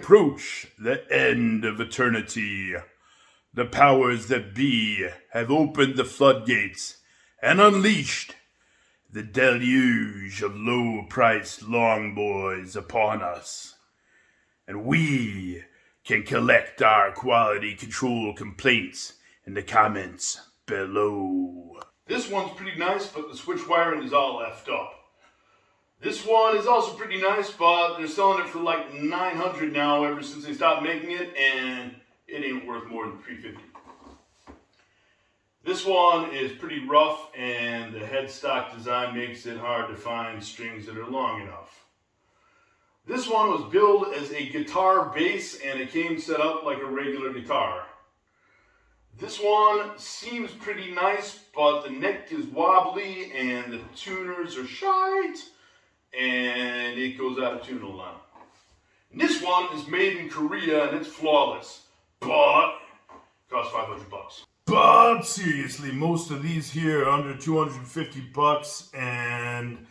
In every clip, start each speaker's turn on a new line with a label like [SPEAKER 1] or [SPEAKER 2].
[SPEAKER 1] approach the end of eternity, the powers that be have opened the floodgates and unleashed the deluge of low-priced longboys upon us. And we can collect our quality control complaints in the comments below. This one's pretty nice, but the switch wiring is all effed up. This one is also pretty nice, but they're selling it for like $900 now ever since they stopped making it, and it ain't worth more than $350. This one is pretty rough, and the headstock design makes it hard to find strings that are long enough. This one was billed as a guitar bass, and it came set up like a regular guitar. This one seems pretty nice, but the neck is wobbly, and the tuners are shite, and it goes out of tune a lot. And this one is made in Korea, and it's flawless, but costs $500. But seriously, most of these here are under $250, and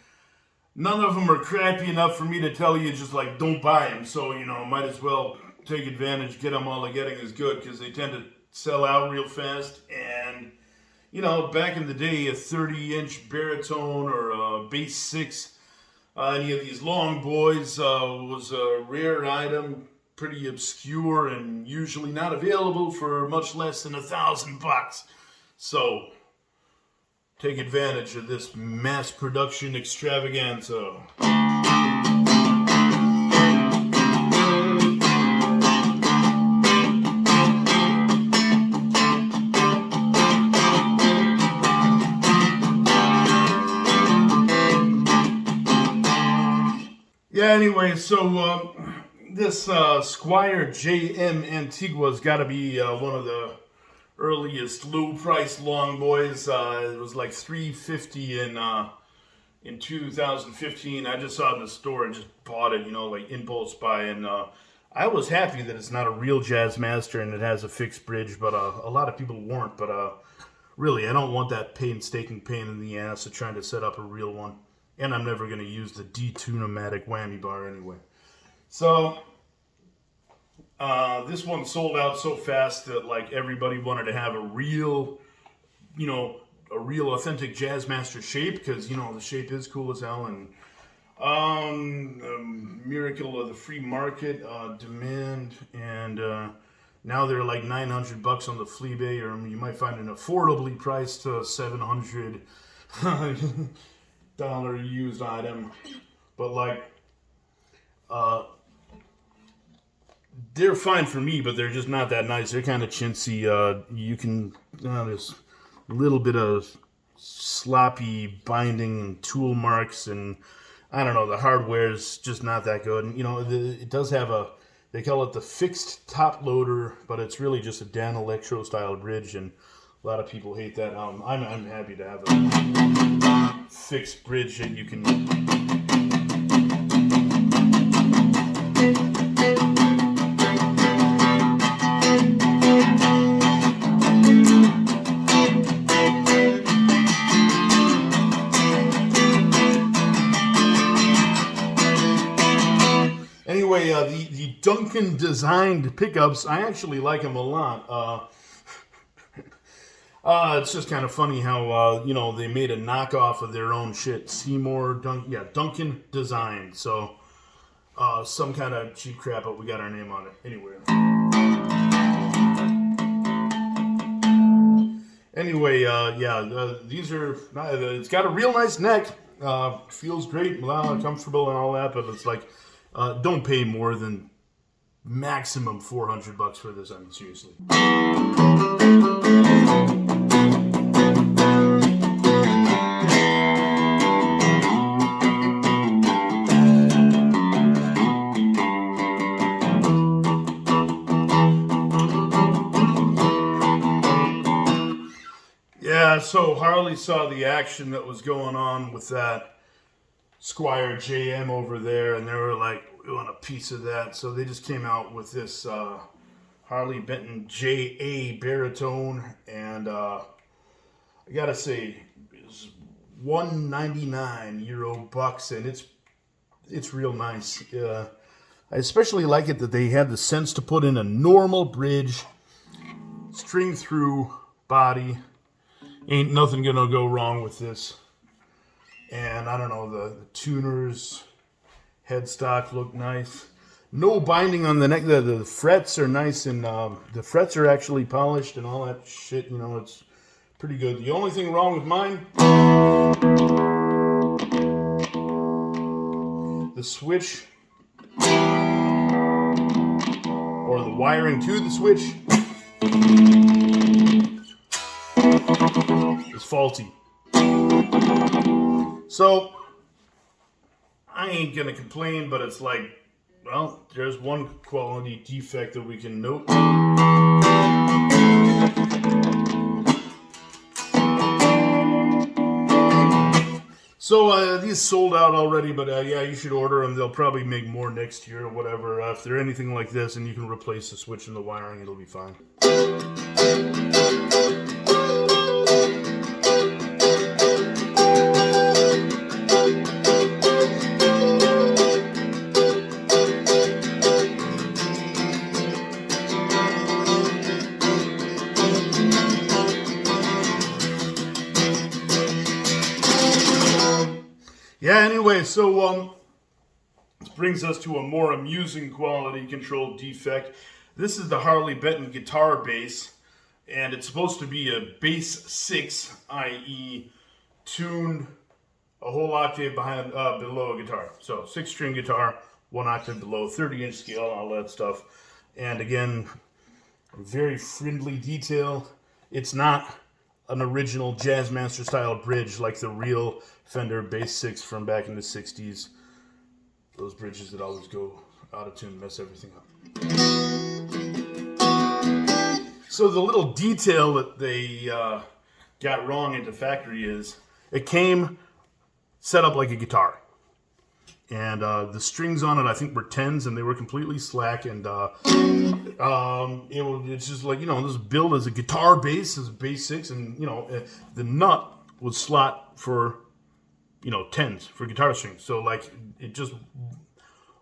[SPEAKER 1] none of them are crappy enough for me to tell you just like don't buy them. So, you know, might as well take advantage, get them while the getting is good, because they tend to sell out real fast. And, you know, back in the day, a 30-inch baritone or a bass 6, any of these long boys was a rare item, pretty obscure, and usually not available for much less than $1,000. So take advantage of this mass production extravaganza. Yeah, anyway, so this Squier JM Antigua's got to be one of the earliest low-priced long boys. It was like $350 in 2015. I just saw it in the store and just bought it, you know, like impulse buy. And I was happy that it's not a real Jazzmaster and it has a fixed bridge, but a lot of people weren't. But really, I don't want that painstaking pain in the ass of trying to set up a real one. And I'm never going to use the D-Tune-O-Matic whammy bar anyway. So, this one sold out so fast that like everybody wanted to have a real, you know, a real authentic Jazzmaster shape, because, you know, the shape is cool as hell. And miracle of the free market, demand, and now they're like $900 on the Fleabay, or you might find an affordably priced $700 used item. But like, they're fine for me, but they're just not that nice. They're kind of chintzy. You can, there's a little bit of sloppy binding and tool marks, and I don't know, the hardware is just not that good. And, you know, it does have a, they call it the fixed top loader, but it's really just a Danelectro style bridge, and a lot of people hate that. I'm happy to have a fixed bridge that you can. Anyway, the Duncan designed pickups, I actually like them a lot. It's just kind of funny how, you know, they made a knockoff of their own shit. Duncan designed. So, some kind of cheap crap, but we got our name on it. Anyway, these are, it's got a real nice neck. Feels great, comfortable and all that, but it's like, don't pay more than maximum $400 for this, I mean, seriously. Yeah, so Harley saw the action that was going on with that Squier JM over there, and they were like, we want a piece of that. So they just came out with this Harley Benton JA baritone, and I gotta say, it's €199, and it's real nice. I especially like it that they had the sense to put in a normal bridge, string through body. Ain't nothing gonna go wrong with this. And I don't know, the tuners, headstock look nice. No binding on the neck. The frets are nice, and the frets are actually polished and all that shit. You know, it's pretty good. The only thing wrong with mine, the switch, or the wiring to the switch, is faulty. So, I ain't gonna complain, but it's like, well, there's one quality defect that we can note. So, these sold out already, but yeah, you should order them. They'll probably make more next year or whatever. If they're anything like this and you can replace the switch and the wiring, it'll be fine. Yeah, anyway, so this brings us to a more amusing quality control defect. This is the Harley Benton guitar bass, and it's supposed to be a bass 6, i.e. tuned a whole octave below a guitar. So 6-string guitar, 1 octave below, 30-inch scale, all that stuff. And again, very friendly detail. It's not an original Jazzmaster style bridge like the real Fender Bass 6 from back in the 60s. Those bridges that always go out of tune, mess everything up. So the little detail that they got wrong at the factory is it came set up like a guitar. And the strings on it, I think, were 10s, and they were completely slack. And it's just like, you know, this build as a guitar bass, as a bass 6, and, you know, the nut would slot for, you know, 10s for guitar strings. So, like, it just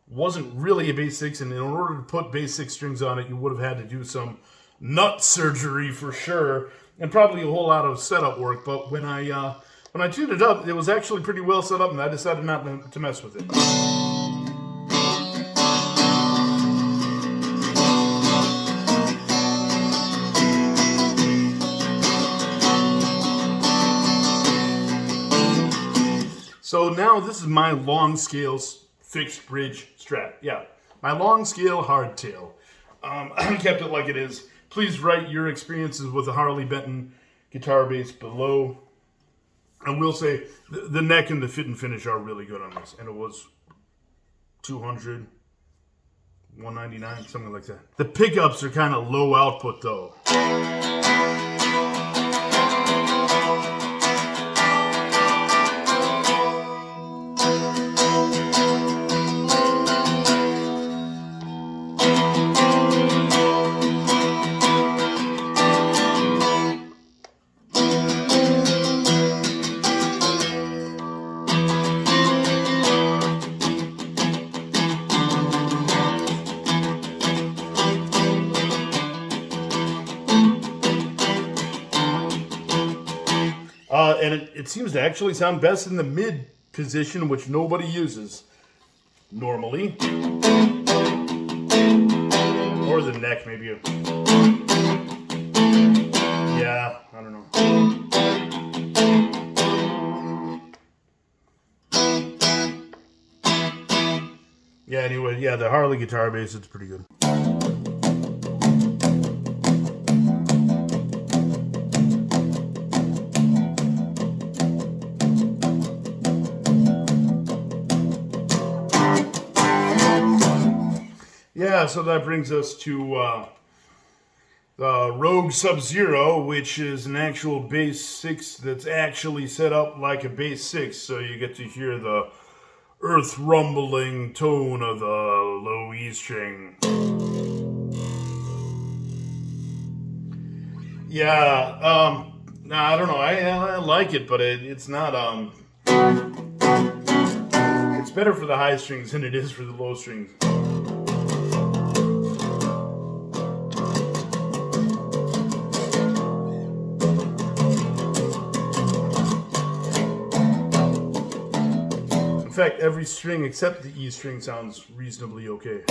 [SPEAKER 1] wasn't really a bass 6, and in order to put bass 6 strings on it, you would have had to do some nut surgery for sure, and probably a whole lot of setup work. But when I tuned it up, it was actually pretty well set up, and I decided not to mess with it. So now this is my long scale fixed bridge Strat. Yeah, my long scale hardtail. I kept it like it is. Please write your experiences with the Harley Benton guitar bass below. I will say the neck and the fit and finish are really good on this, and it was $200, $199, something like that. The pickups are kind of low output though. And it seems to actually sound best in the mid position, which nobody uses normally. Or the neck, maybe. Yeah, I don't know. Yeah, anyway, yeah, the Harley guitar bass, it's pretty good. Yeah, so that brings us to the Rogue SubZero, which is an actual bass 6 that's actually set up like a bass 6, so you get to hear the earth rumbling tone of the low E string. Yeah, I don't know, I like it, but it's not, it's better for the high strings than it is for the low strings. fact, every string except the E string sounds reasonably okay.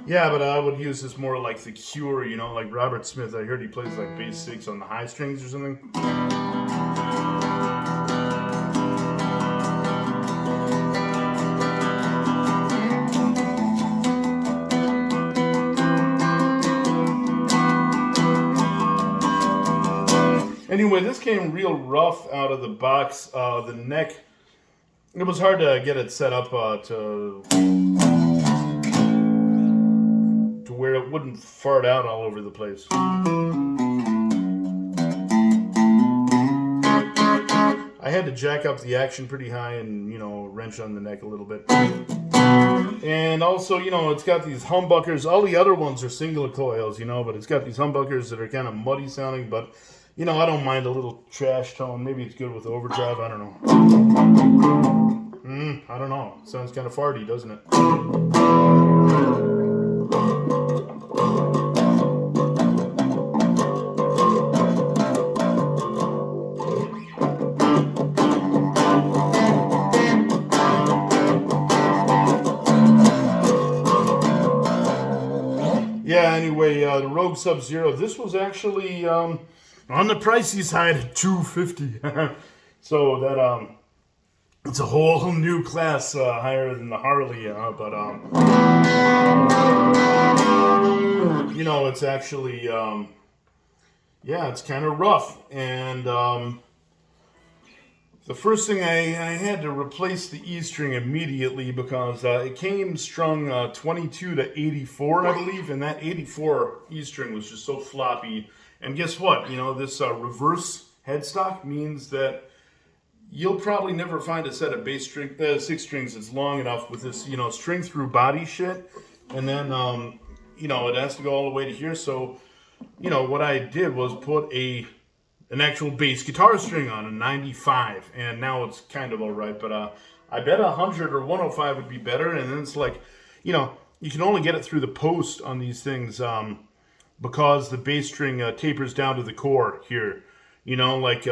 [SPEAKER 1] Yeah, but I would use this more like the Cure, you know, like Robert Smith. I heard he plays like bass 6 on the high strings or something. Anyway, this came real rough out of the box. The neck, it was hard to get it set up to where it wouldn't fart out all over the place. I had to jack up the action pretty high and, you know, wrench on the neck a little bit. And also, you know, it's got these humbuckers. All the other ones are single coils, you know, but it's got these humbuckers that are kind of muddy sounding, but, you know, I don't mind a little trash tone. Maybe it's good with overdrive. I don't know. I don't know. It sounds kind of farty, doesn't it? Yeah, anyway, the Rogue SubZero, this was actually on the pricey side at $250. So that it's a whole new class higher than the Harley, but you know, it's actually yeah, it's kind of rough. And the first thing I had to replace the E string immediately because it came strung 22 to 84, I believe, and that 84 E string was just so floppy. And guess what? You know, this reverse headstock means that you'll probably never find a set of bass string, 6 strings that's long enough with this, you know, string through body shit. And then, you know, it has to go all the way to here. So, you know, what I did was put an actual bass guitar string on a 95, and now it's kind of all right, but I bet 100 or 105 would be better. And then it's like, you know, you can only get it through the post on these things because the bass string tapers down to the core here. You know, like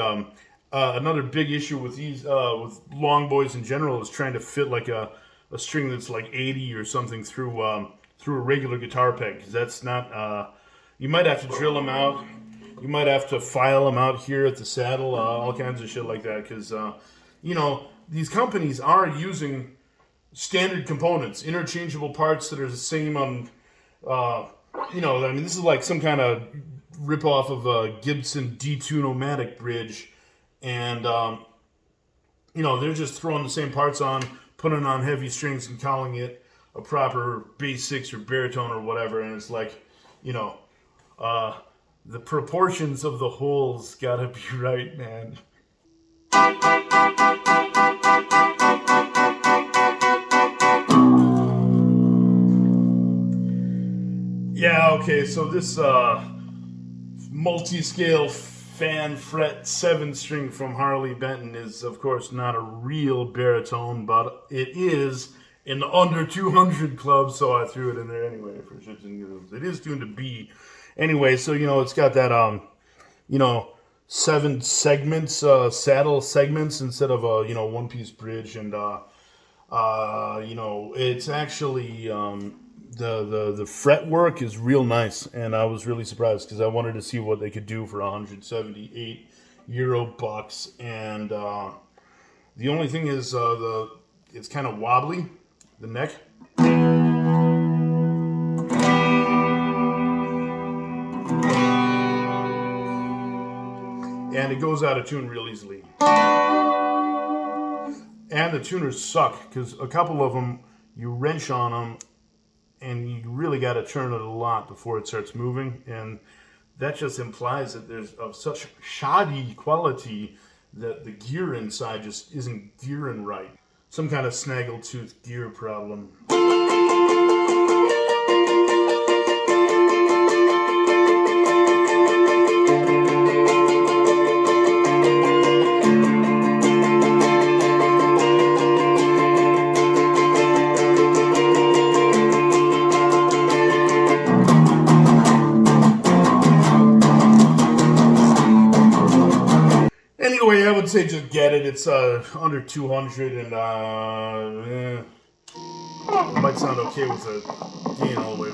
[SPEAKER 1] another big issue with these with long boys in general is trying to fit like a string that's like 80 or something through a regular guitar peg, because that's not. You might have to drill them out. You might have to file them out here at the saddle, all kinds of shit like that, because, you know, these companies are using standard components, interchangeable parts that are the same on, you know, I mean, this is like some kind of ripoff of a Gibson D2-Nomadic bridge, and, you know, they're just throwing the same parts on, putting on heavy strings and calling it a proper bass 6 or baritone or whatever, and it's like, you know, the proportions of the holes gotta be right, man. Yeah, okay, so this multi-scale fan fret 7-string from Harley Benton is, of course, not a real baritone, but it is in the under 200 club, so I threw it in there anyway for shits and giggles. It is tuned to B. Anyway, so, you know, it's got that, you know, 7 segments, saddle segments instead of a, you know, one-piece bridge. And, you know, it's actually, the fretwork is real nice. And I was really surprised because I wanted to see what they could do for 178 Euro bucks. And the only thing is it's kind of wobbly, the neck. And it goes out of tune real easily. And the tuners suck, because a couple of them, you wrench on them, and you really got to turn it a lot before it starts moving. And that just implies that there's of such shoddy quality that the gear inside just isn't gearing right. Some kind of snaggletooth gear problem. anyway, I would say just get it. It's under 200 and it might sound okay with a gain all the way.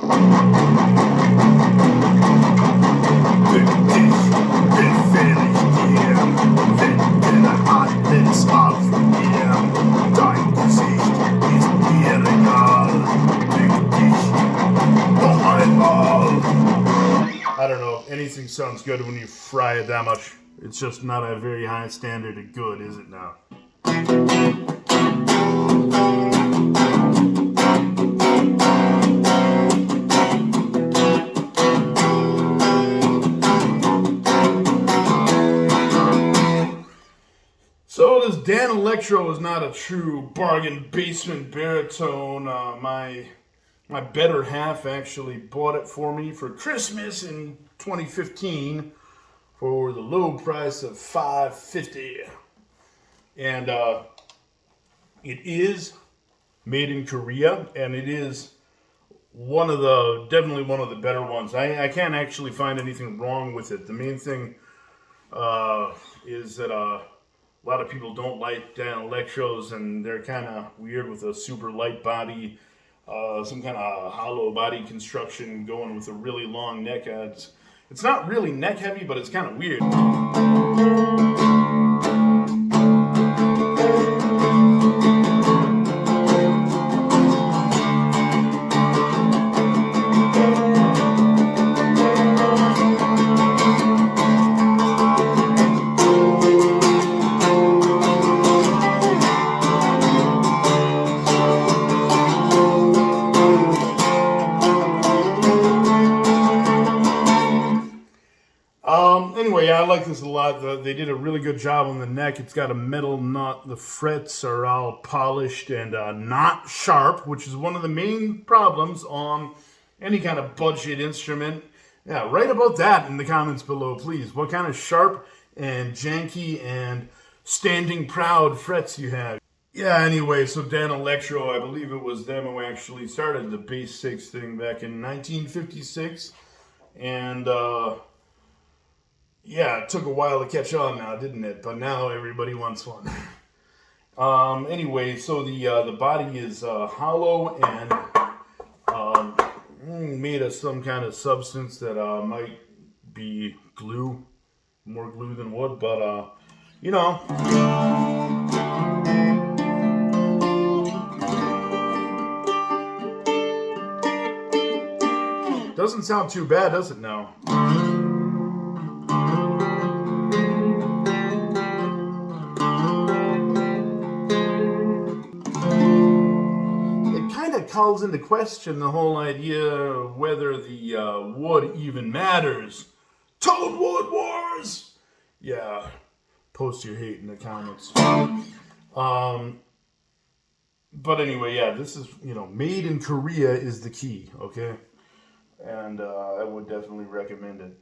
[SPEAKER 1] I don't know, anything sounds good when you fry it that much. It's just not a very high standard of good, is it now? So this Danelectro is not a true bargain basement baritone. My better half actually bought it for me for Christmas in 2015 for the low price of $550. And it is made in Korea, and it is definitely one of the better ones. I can't actually find anything wrong with it. The main thing is that a lot of people don't like Danelectros, and they're kind of weird with a super light body, some kind of hollow body construction going with a really long neck. It's not really neck heavy, but it's kind of weird. Anyway, I like this a lot. They did a really good job on the neck. It's got a metal nut. The frets are all polished and not sharp, which is one of the main problems on any kind of budget instrument. Yeah, write about that in the comments below, please. What kind of sharp and janky and standing proud frets you have. Yeah, anyway, so Danelectro, I believe it was them who actually started the bass 6 thing back in 1956. And, yeah, it took a while to catch on now, didn't it? But now everybody wants one. Anyway, so the body is hollow and made of some kind of substance that might be glue, more glue than wood, but you know. Doesn't sound too bad, does it now? Calls into question the whole idea of whether the wood even matters. Tone Wood Wars! Yeah, post your hate in the comments. But anyway, yeah, this is, made in Korea is the key, okay? And I would definitely recommend it.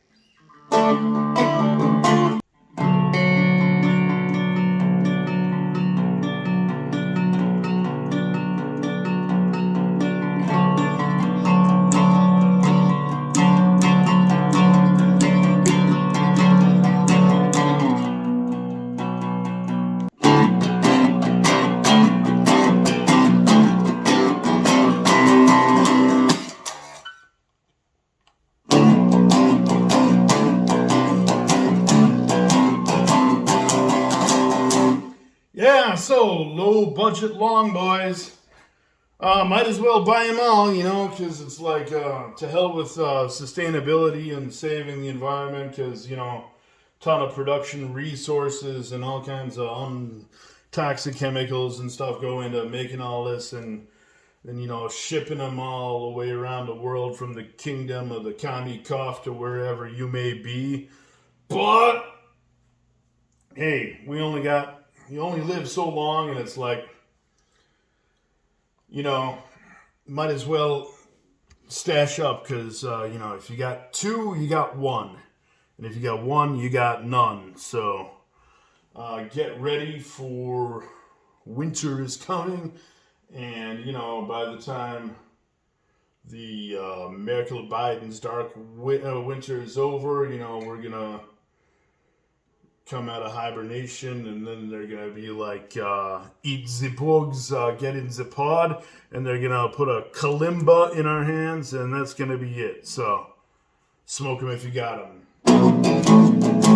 [SPEAKER 1] Yeah, so low budget long boys. Might as well buy them all, because it's like to hell with sustainability and saving the environment, because, ton of production resources and all kinds of toxic chemicals and stuff go into making all this, and then, shipping them all the way around the world from the kingdom of the Kami Kof to wherever you may be. But, hey, you only live so long, and it's like, might as well stash up, because, if you got two, you got one. And if you got one, you got none. So, get ready for winter is coming. And, by the time the Merkel Biden's dark winter is over, we're going to come out of hibernation, and then they're gonna be like eat the bugs, get in the pod, and they're gonna put a kalimba in our hands, and that's gonna be it. So smoke them if you got them.